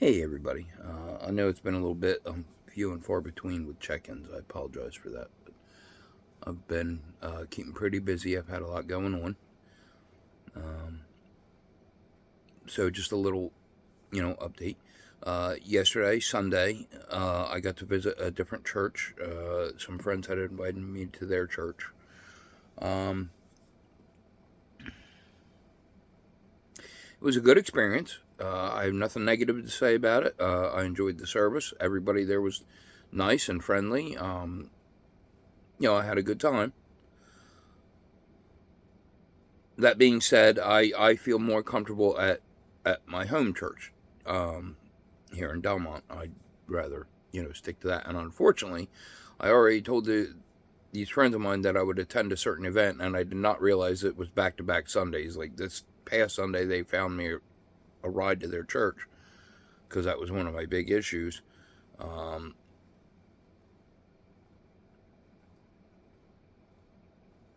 Hey everybody. I know it's been a little bit few and far between with check-ins. I apologize for that. But I've been keeping pretty busy. I've had a lot going on. Um, so just a little, update. Yesterday, Sunday, I got to visit a different church. Some friends had invited me to their church. Um, it was a good experience. I have nothing negative to say about it. I enjoyed the service. Everybody there was nice and friendly. I had a good time. That being said, I feel more comfortable at my home church um, here in Delmont. I'd rather stick to that. And unfortunately, I already told these friends of mine that I would attend a certain event, and I did not realize it was back to back Sundays. Like this past Sunday, they found me a ride to their church because that was one of my big issues. Um,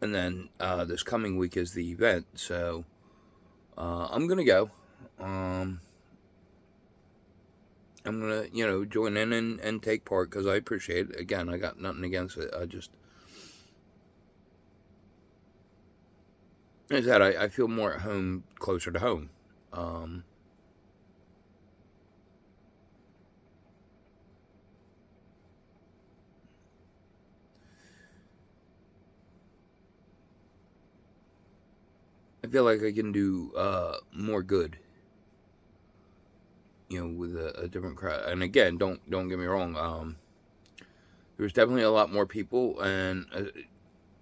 and then this coming week is the event, so I'm gonna go. Um, I'm gonna, join in and take part because I appreciate it. Again, I got nothing against it. As I said, I feel more at home, closer to home. Um, I feel like I can do more good, with a different crowd. And again, don't get me wrong. There's definitely a lot more people, and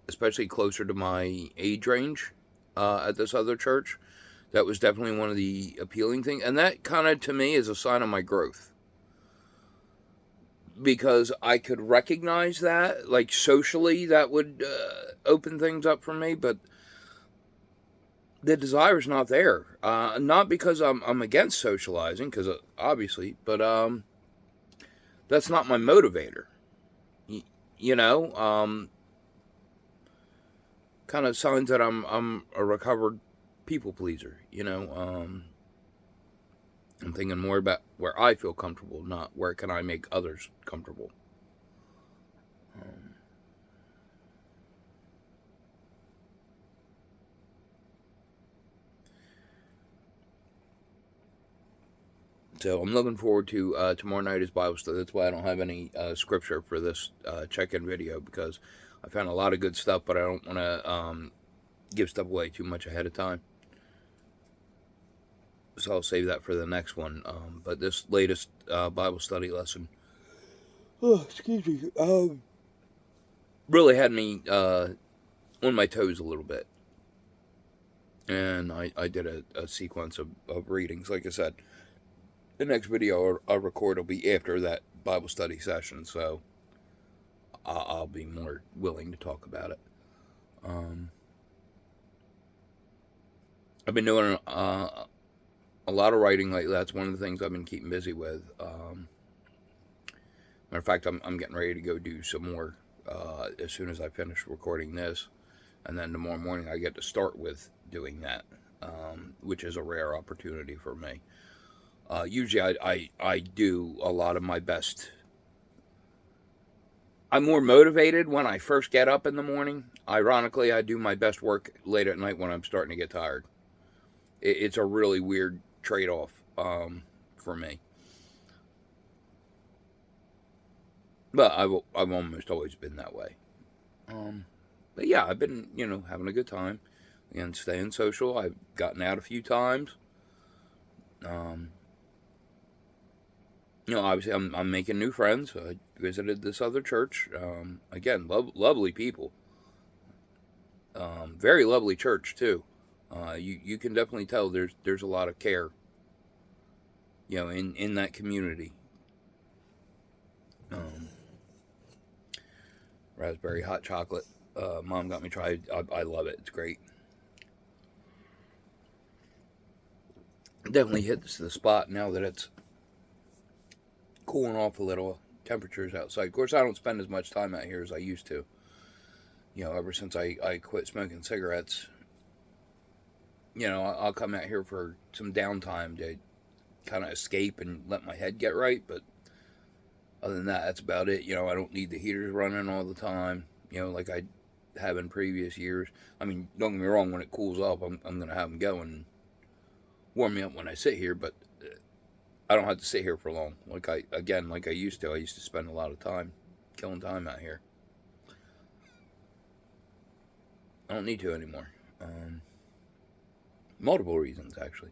especially closer to my age range at this other church. That was definitely one of the appealing things, and that kind of to me is a sign of my growth because I could recognize that, like socially, that would open things up for me. But the desire's not there. Not because I'm against socializing, because obviously, but that's not my motivator. Y- you know, kind of signs that I'm a recovered people pleaser. I'm thinking more about where I feel comfortable, not where can I make others comfortable. Um, So I'm looking forward to tomorrow night is Bible study. That's why I don't have any scripture for this check-in video because I found a lot of good stuff, but I don't want to give stuff away too much ahead of time. So I'll save that for the next one. But this latest Bible study lesson, oh excuse me, really had me on my toes a little bit, and I did a sequence of readings. Like I said, the next video I'll record will be after that Bible study session, so I'll be more willing to talk about it. Um, I've been doing a lot of writing lately. That's one of the things I've been keeping busy with. Matter of fact, I'm getting ready to go do some more as soon as I finish recording this, and then tomorrow morning I get to start with doing that, which is a rare opportunity for me. Usually I do a lot of my best. I'm more motivated when I first get up in the morning. Ironically, I do my best work late at night when I'm starting to get tired. It's a really weird trade off for me. But I've almost always been that way. Um, but yeah, I've been, having a good time and staying social. I've gotten out a few times. Um, Obviously, I'm making new friends. I visited this other church. Again, lovely people. Very lovely church too. You can definitely tell there's a lot of care, in that community. Um, Raspberry hot chocolate. Mom got me tried. I love it. It's great. Definitely hits the spot now that it's cooling off a little. Temperatures outside. Of course, I don't spend as much time out here as I used to. Ever since I quit smoking cigarettes, I'll come out here for some downtime to kind of escape and let my head get right. But other than that, that's about it. You know, I don't need the heaters running all the time, you know, like I have in previous years. I mean, don't get me wrong, when it cools up, I'm going to have them going and warm me up when I sit here, but I don't have to sit here for long. Like I used to. I used to spend a lot of time killing time out here. I don't need to anymore. Multiple reasons, actually.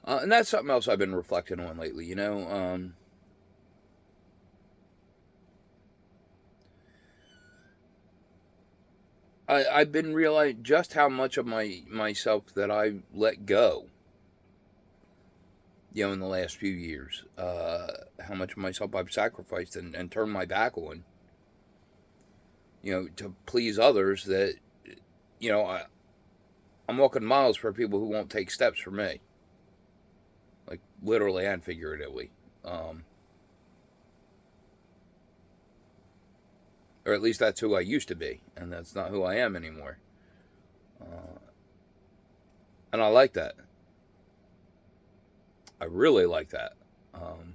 And that's something else I've been reflecting on lately, you know. I've been realizing just how much of myself that I let go, you know, in the last few years. How much of myself I've sacrificed and turned my back on, you know, to please others that, you know, I'm walking miles for people who won't take steps for me, like literally and figuratively. Um, or at least that's who I used to be, and that's not who I am anymore. Uh, and I like that. I really like that. Um,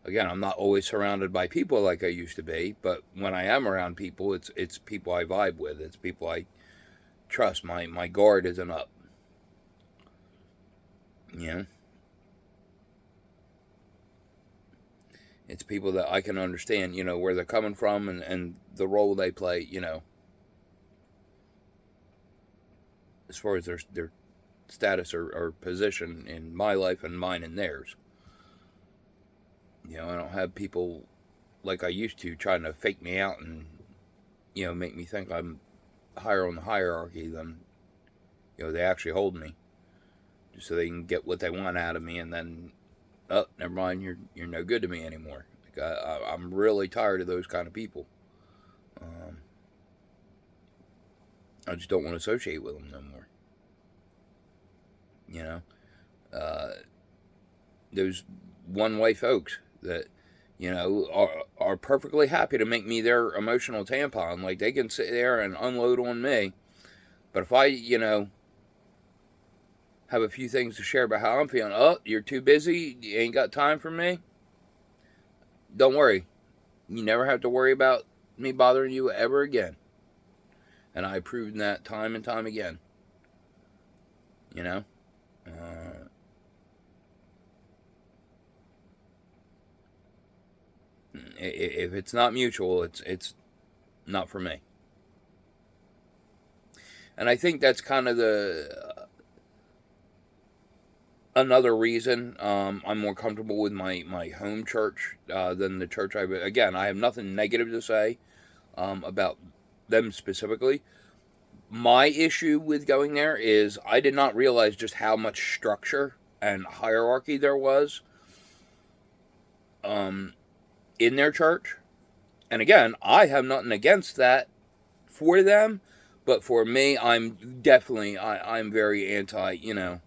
Again, I'm not always surrounded by people like I used to be, but when I am around people, it's people I vibe with. It's people I trust. My guard isn't up. You know, it's people that I can understand. You know where they're coming from and the role they play. You know, as far as their status or position in my life and mine and theirs. You know, I don't have people like I used to trying to fake me out and, you know, make me think I'm higher on the hierarchy than, you know, they actually hold me, just so they can get what they want out of me, and then, oh, never mind, you're no good to me anymore. Like I'm really tired of those kind of people. Um, I just don't want to associate with them no more. You know, uh, those one way folks that, you know, are perfectly happy to make me their emotional tampon. Like they can sit there and unload on me, but if I, you know, have a few things to share about how I'm feeling, oh, you're too busy, you ain't got time for me. Don't worry, you never have to worry about me bothering you ever again. And I've proven that time and time again. You know, uh, if it's not mutual, it's not for me. And I think that's kind of the another reason I'm more comfortable with my home church than the church I. Again, I have nothing negative to say about them specifically. My issue with going there is I did not realize just how much structure and hierarchy there was um, in their church. And again, I have nothing against that for them, but for me, I'm definitely I'm very anti. You know,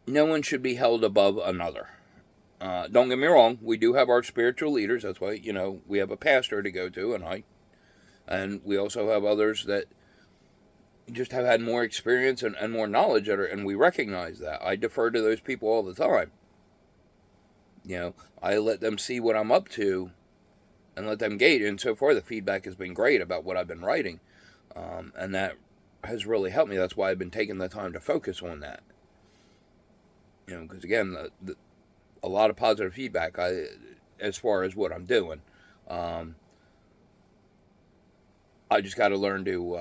no one should be held above another. Don't get me wrong, we do have our spiritual leaders. That's why, you know, we have a pastor to go to, and we also have others that just have had more experience and more knowledge, and we recognize that. I defer to those people all the time. You know, I let them see what I'm up to and let them gauge. And so far, the feedback has been great about what I've been writing, and that has really helped me. That's why I've been taking the time to focus on that. You know, because again, a lot of positive feedback as far as what I'm doing. Um, I just got to learn to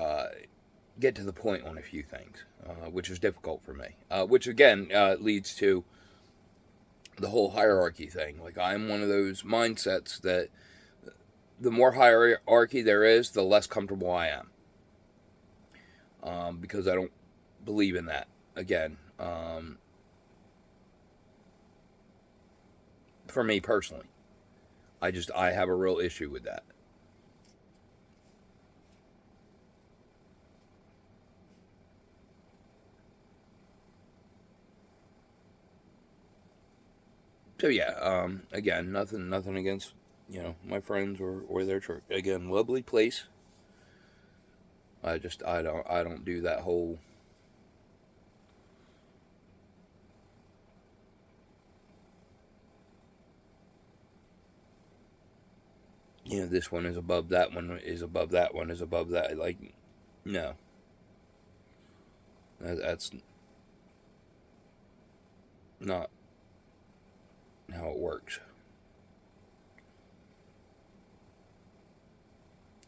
get to the point on a few things, which is difficult for me. Which again leads to the whole hierarchy thing. Like I'm one of those mindsets that the more hierarchy there is, the less comfortable I am, because I don't believe in that. Again, for me personally, I have a real issue with that. So yeah, again, nothing against, you know, my friends or their church. Again, lovely place. I don't do that whole, this one is above that one is above that one is above that. Like, no, that's not how it works.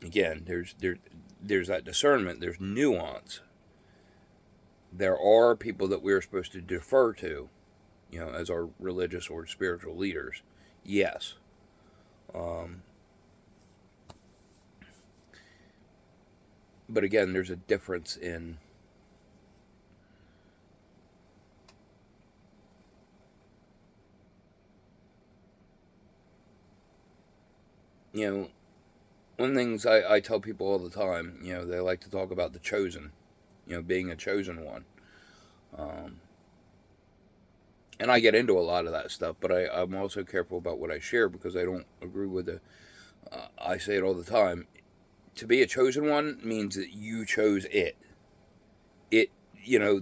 Again, there's that discernment. There's nuance. There are people that we're supposed to defer to, as our religious or spiritual leaders. Yes. Um, but again, there's a difference in, you know, one of the things I tell people all the time, they like to talk about the chosen, being a chosen one. Um, and I get into a lot of that stuff, but I'm also careful about what I share because I don't agree with the. I say it all the time. To be a chosen one means that you chose it. It, you know,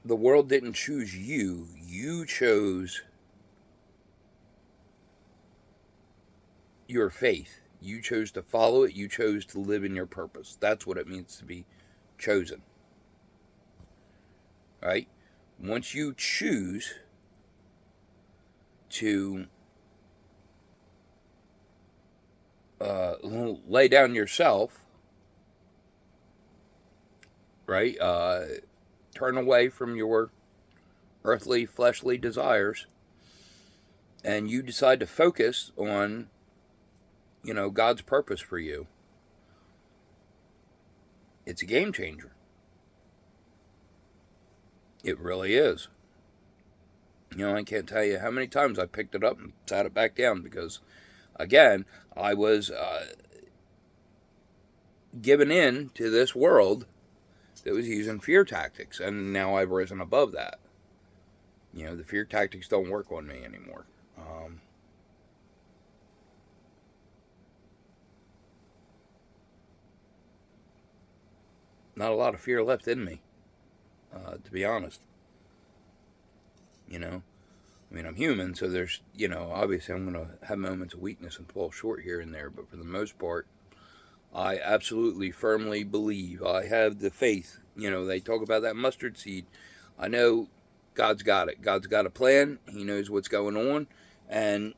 the world didn't choose you. You chose your faith. You chose to follow it. You chose to live in your purpose. That's what it means to be chosen. Right? Once you choose to lay down yourself, right? Turn away from your earthly, fleshly desires, and you decide to focus on, God's purpose for you. It's a game changer. It really is. I can't tell you how many times I picked it up and sat it back down because, again, I was given in to this world that was using fear tactics, and now I've risen above that. The fear tactics don't work on me anymore. Not a lot of fear left in me, to be honest. I'm human, so there's, obviously I'm going to have moments of weakness and fall short here and there, but for the most part, I absolutely firmly believe. I have the faith. They talk about that mustard seed. I know God's got it. God's got a plan. He knows what's going on. And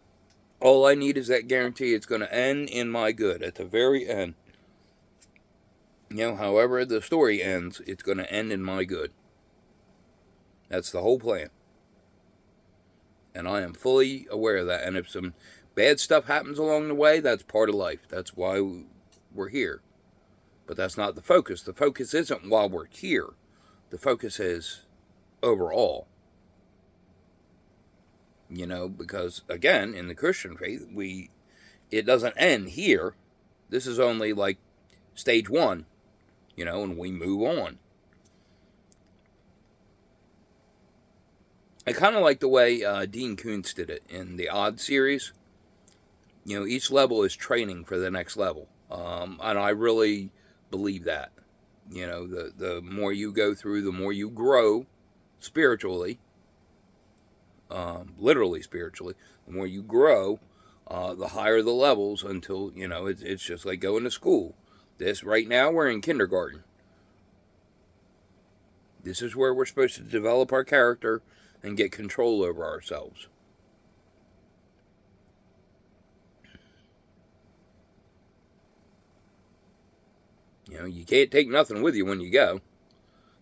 all I need is that guarantee it's going to end in my good at the very end. However the story ends, it's going to end in my good. That's the whole plan. And I am fully aware of that. And if some bad stuff happens along the way, that's part of life. That's why we're here. But that's not the focus. The focus isn't while we're here. The focus is overall. Because again, in the Christian faith, it doesn't end here. This is only like stage one, and we move on. I kind of like the way Dean Koontz did it in the Odd series. Each level is training for the next level. And I really believe that. The more you go through, the more you grow spiritually, literally spiritually. The more you grow, the higher the levels until, it's just like going to school. Right now, we're in kindergarten. This is where we're supposed to develop our character and get control over ourselves. You can't take nothing with you when you go.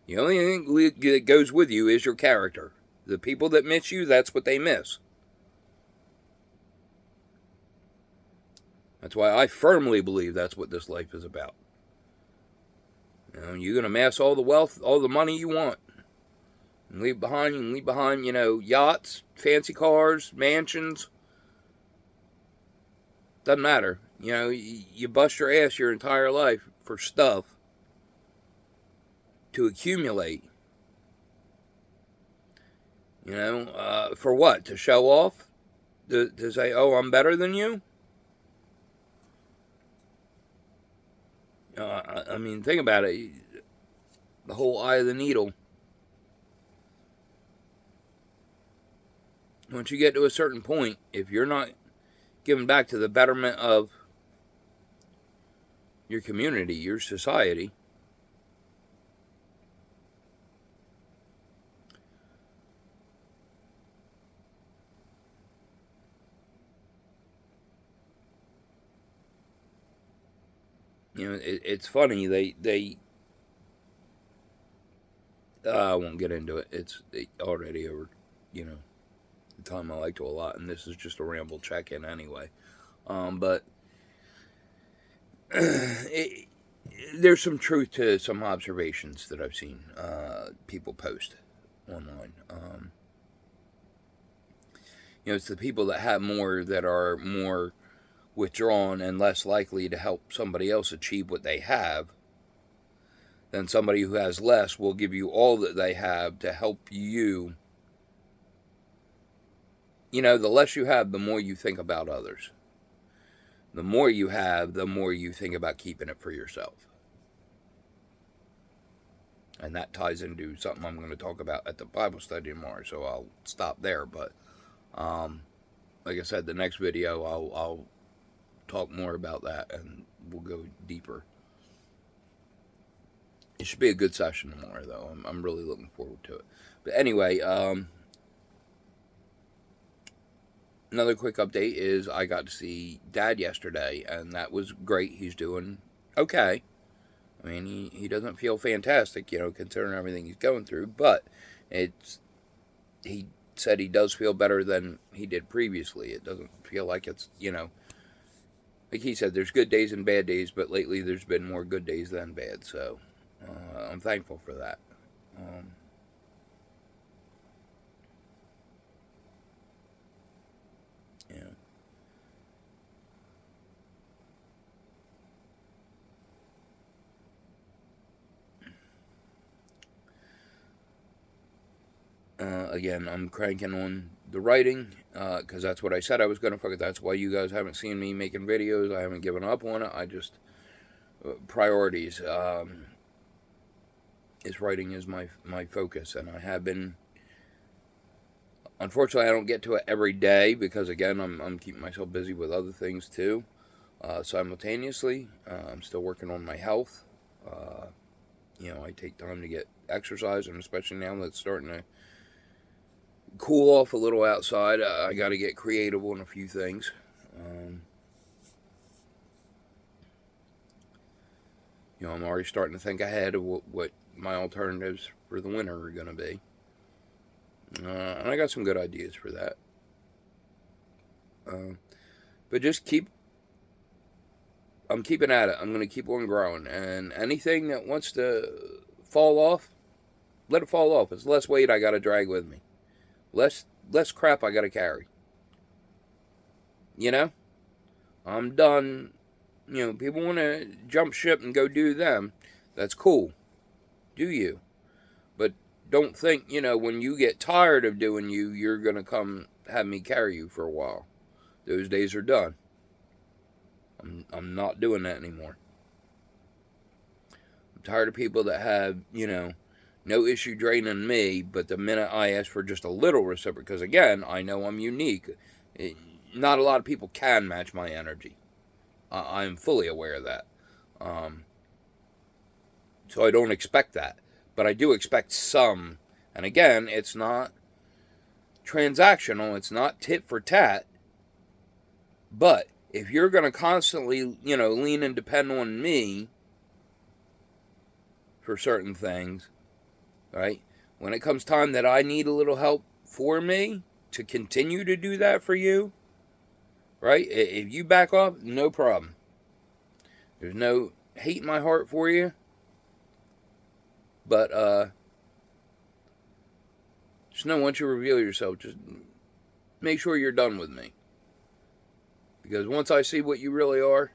The only thing that goes with you is your character. The people that miss you, that's what they miss. That's why I firmly believe that's what this life is about. You're going to amass all the wealth, all the money you want. And you can leave behind, yachts, fancy cars, mansions. Doesn't matter. You bust your ass your entire life for stuff to accumulate. For what? To show off? To say, oh, I'm better than you? I mean, think about it. The whole eye of the needle. Once you get to a certain point, if you're not giving back to the betterment of your community, your society, it's funny. They I won't get into it. It's already over. The time I like to a lot, and this is just a ramble check-in anyway. But it, there's some truth to some observations that I've seen people post online. It's the people that have more that are more withdrawn and less likely to help somebody else achieve what they have than somebody who has less will give you all that they have to help you. The less you have, the more you think about others. The more you have, the more you think about keeping it for yourself. And that ties into something I'm going to talk about at the Bible study tomorrow, so I'll stop there. But like I said, the next video I'll talk more about that, and we'll go deeper. It should be a good session tomorrow, though. I'm really looking forward to it. But anyway, another quick update is I got to see Dad yesterday, and that was great. He's doing okay. I mean, he doesn't feel fantastic, considering everything he's going through, but he said he does feel better than he did previously. It doesn't feel like it's, like he said, there's good days and bad days, but lately there's been more good days than bad, so I'm thankful for that. Again, I'm cranking on the writing because that's what I said I was going to focus. That's why you guys haven't seen me making videos. I haven't given up on it. I just priorities. Is writing is my focus, and I have been. Unfortunately, I don't get to it every day because again, I'm keeping myself busy with other things too. Simultaneously, I'm still working on my health. I take time to get exercise, and especially now that it's starting to cool off a little outside, I got to get creative on a few things. I'm already starting to think ahead of what my alternatives for the winter are going to be. And I got some good ideas for that. But just I'm keeping at it. I'm going to keep on growing. And anything that wants to fall off, let it fall off. It's less weight I got to drag with me. Less crap I got to carry. I'm done. People want to jump ship and go do them. That's cool. Do you? But don't think, when you get tired of doing you're going to come have me carry you for a while. Those days are done. I'm not doing that anymore. I'm tired of people that have, no issue draining me, but the minute I ask for just a little reciprocal, because again, I know I'm unique. Not a lot of people can match my energy. I'm fully aware of that. So I don't expect that. But I do expect some. And again, it's not transactional. It's not tit for tat. But if you're going to constantly, lean and depend on me for certain things, right? When it comes time that I need a little help for me to continue to do that for you, right? If you back off, no problem. There's no hate in my heart for you. But just know once you reveal yourself, just make sure you're done with me. Because once I see what you really are,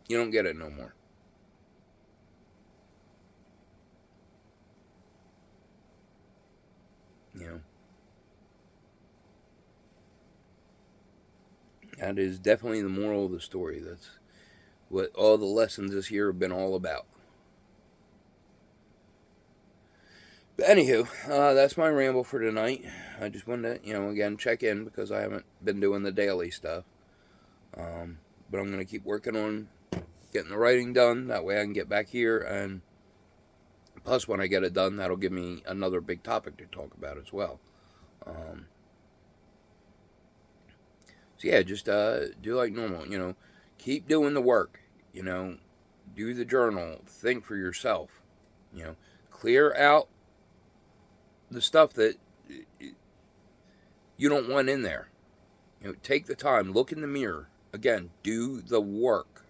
you don't get it no more. That is definitely the moral of the story. That's what all the lessons this year have been all about. But anywho, that's my ramble for tonight. I just wanted to, again, check in because I haven't been doing the daily stuff. But I'm going to keep working on getting the writing done. That way I can get back here. And plus, when I get it done, that'll give me another big topic to talk about as well. So yeah, just do like normal. Keep doing the work. Do the journal. Think for yourself. Clear out the stuff that you don't want in there. Take the time, look in the mirror. Again, do the work.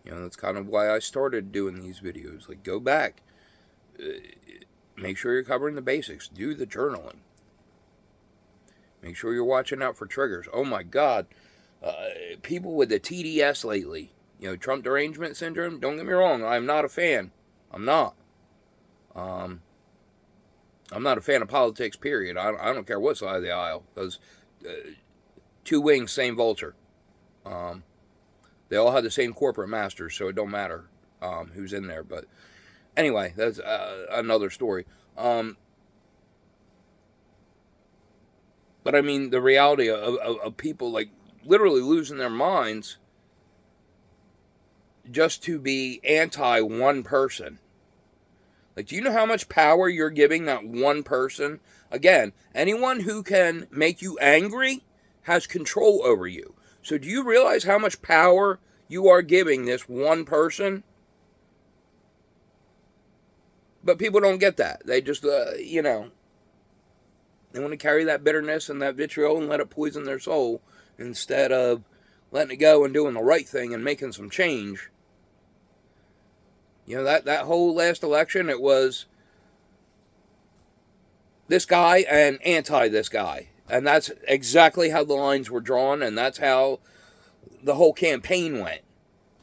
That's kind of why I started doing these videos. Like, go back, make sure you're covering the basics. Do the journaling. Make sure you're watching out for triggers. Oh my God, people with the TDS lately. Trump derangement syndrome. Don't get me wrong. I'm not a fan. I'm not. I'm not a fan of politics, period. I don't care what side of the aisle, because two wings, same vulture. They all have the same corporate masters, so it don't matter who's in there. But anyway, that's another story. But I mean, the reality of people like literally losing their minds just to be anti one person. Like, do you know how much power you're giving that one person? Again, anyone who can make you angry has control over you. So do you realize how much power you are giving this one person? But people don't get that. They just, they want to carry that bitterness and that vitriol and let it poison their soul instead of letting it go and doing the right thing and making some change. That whole last election, it was this guy and anti this guy. And that's exactly how the lines were drawn, and that's how the whole campaign went.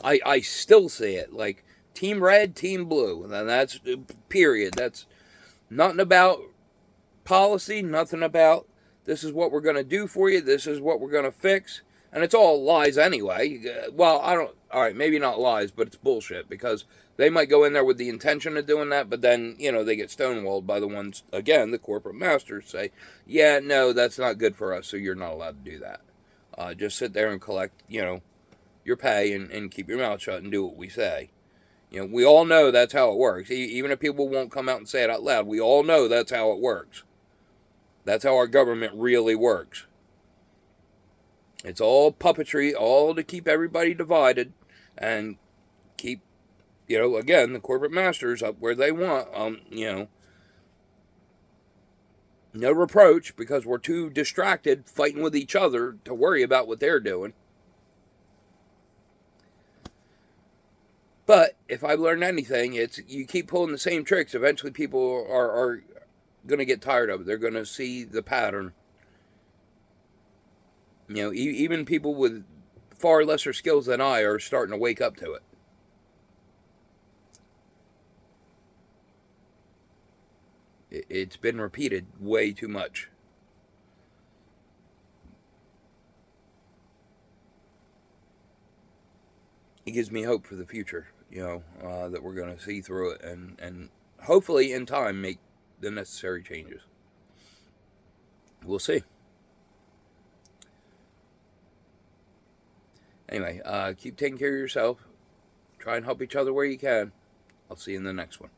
I still see it. Like, team red, team blue. And that's, period. That's nothing about policy, nothing about this is what we're going to do for you, this is what we're going to fix. And it's all lies anyway. Well, alright, maybe not lies, but it's bullshit, because they might go in there with the intention of doing that, but then, they get stonewalled by the ones, again, the corporate masters say, yeah, no, that's not good for us, so you're not allowed to do that. Just sit there and collect, your pay and keep your mouth shut and do what we say. We all know that's how it works. Even if people won't come out and say it out loud, we all know that's how it works. That's how our government really works. It's all puppetry, all to keep everybody divided and keep, again, the corporate masters up where they want. No reproach, because we're too distracted fighting with each other to worry about what they're doing. But if I've learned anything, it's you keep pulling the same tricks. Eventually people are going to get tired of it. They're going to see the pattern. Even people with far lesser skills than I are starting to wake up to it. It's been repeated way too much. It gives me hope for the future, that we're going to see through it and hopefully in time make the necessary changes. We'll see. Anyway, keep taking care of yourself. Try and help each other where you can. I'll see you in the next one.